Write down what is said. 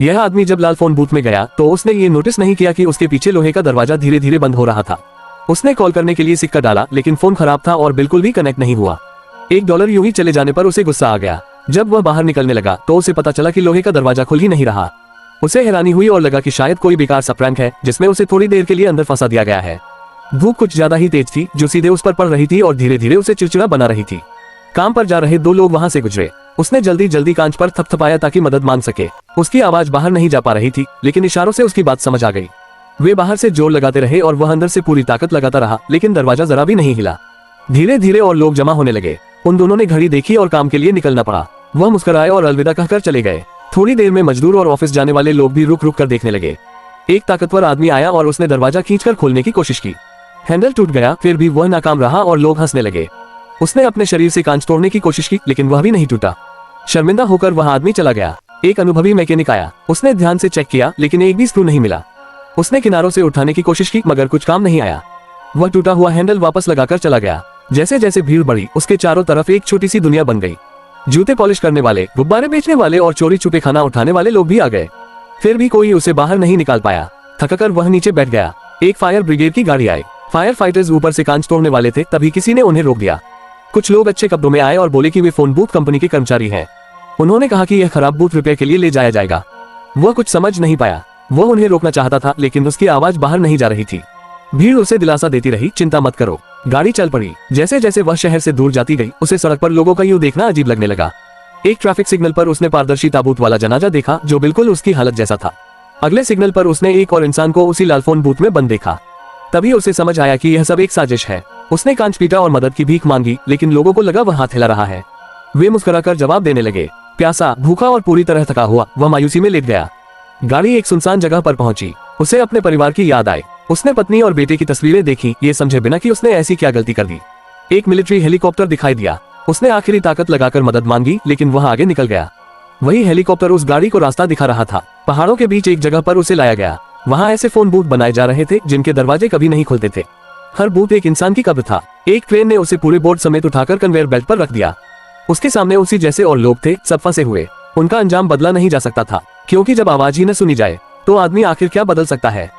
यह आदमी जब लाल फोन बूथ में गया तो उसने ये नोटिस नहीं किया कि उसके पीछे लोहे का दरवाजा धीरे धीरे बंद हो रहा था। उसने कॉल करने के लिए सिक्का डाला, लेकिन फोन खराब था और बिल्कुल भी कनेक्ट नहीं हुआ। $1 यूं ही चले जाने पर उसे गुस्सा आ गया। जब वह बाहर निकलने लगा तो उसे पता चला कि लोहे का दरवाजा खुल ही नहीं रहा। उसे हैरानी हुई और लगा कि शायद कोई बेकार सा प्रैंक है जिसमें उसे थोड़ी देर के लिए अंदर फंसा दिया गया है। धूप कुछ ज्यादा ही तेज थी जो सीधे उस पर पड़ रही थी और धीरे धीरे उसे चिड़चिड़ा बना रही थी। काम पर जा रहे 2 लोग वहां से गुजरे। उसने जल्दी जल्दी कांच पर थपथपाया ताकि मदद मांग सके। उसकी आवाज बाहर नहीं जा पा रही थी, लेकिन इशारों से उसकी बात समझ आ गई। वे बाहर से जोर लगाते रहे और वह अंदर से पूरी ताकत लगाता रहा, लेकिन दरवाजा जरा भी नहीं हिला। धीरे धीरे और लोग जमा होने लगे। उन दोनों ने घड़ी देखी और काम के लिए निकलना पड़ा। वह मुस्कुराए और अलविदा कहकर चले गए। थोड़ी देर में मजदूर और ऑफिस जाने वाले लोग भी रुक रुक कर देखने लगे। एक ताकतवर आदमी आया और उसने दरवाजा खींचकर खोलने की कोशिश की। हैंडल टूट गया, फिर भी वह नाकाम रहा और लोग हंसने लगे। उसने अपने शरीर से कांच तोड़ने की कोशिश की, लेकिन वह भी नहीं टूटा। शर्मिंदा होकर वह आदमी चला गया। एक अनुभवी मैकेनिक आया। उसने ध्यान से चेक किया, लेकिन एक भी स्क्रू नहीं मिला। उसने किनारों से उठाने की कोशिश की, मगर कुछ काम नहीं आया। वह टूटा हुआ हैंडल वापस लगाकर चला गया। जैसे जैसे भीड़ बढ़ी, उसके चारों तरफ एक छोटी सी दुनिया बन गई। जूते पॉलिश करने वाले, गुब्बारे बेचने वाले और चोरी छुपे खाना उठाने वाले लोग भी आ गए। फिर भी कोई उसे बाहर नहीं निकाल पाया। थककर वह नीचे बैठ गया। एक फायर ब्रिगेड की गाड़ी आई। फायर फाइटर्स ऊपर से कांच तोड़ने वाले थे, तभी किसी ने उन्हें रोक दिया। कुछ लोग अच्छे कपड़ों में आए और बोले कि वे फोन बूथ कंपनी के कर्मचारी हैं। उन्होंने कहा कि यह खराब बूथ रिपेयर के लिए ले जाया जाएगा। वह कुछ समझ नहीं पाया। वह उन्हें रोकना चाहता था, लेकिन उसकी आवाज बाहर नहीं जा रही थी। भीड़ उसे दिलासा देती रही, चिंता मत करो। गाड़ी चल पड़ी। जैसे जैसे वह शहर से दूर जाती गई, उसे सड़क पर लोगों का यूं देखना अजीब लगने लगा। एक ट्रैफिक सिग्नल पर उसने पारदर्शी ताबूत वाला जनाजा देखा जो बिल्कुल उसकी हालत जैसा था। अगले सिग्नल पर उसने एक और इंसान को उसी लाल फोन बूथ में बंद देखा। तभी उसे समझ आया कि यह सब एक साजिश है। उसने कांच पीटा और मदद की भीख मांगी, लेकिन लोगों को लगा वह हाथ हिला रहा है। वे मुस्कुराकर जवाब देने लगे। प्यासा, भूखा और पूरी तरह थका हुआ वह मायूसी में लेट गया। गाड़ी एक सुनसान जगह पर पहुंची। उसे अपने परिवार की याद आई। उसने पत्नी और बेटे की तस्वीरें देखी, ये समझे बिना कि उसने ऐसी क्या गलती कर दी। एक मिलिट्री हेलीकॉप्टर दिखाई दिया। उसने आखिरी ताकत लगाकर मदद मांगी, लेकिन वह आगे निकल गया। वही हेलीकॉप्टर उस गाड़ी को रास्ता दिखा रहा था। पहाड़ों के बीच एक जगह पर उसे लाया गया। वहाँ ऐसे फोन बूथ बनाए जा रहे थे जिनके दरवाजे कभी नहीं खुलते थे। हर बूथ एक इंसान की कब्र था। एक ट्रेन ने उसे पूरे बोर्ड समेत उठाकर कन्वेयर बेल्ट पर रख दिया। उसके सामने उसी जैसे और लोग थे, सब फंसे हुए। उनका अंजाम बदला नहीं जा सकता था, क्योंकि जब आवाज ही न सुनी जाए तो आदमी आखिर क्या बदल सकता है।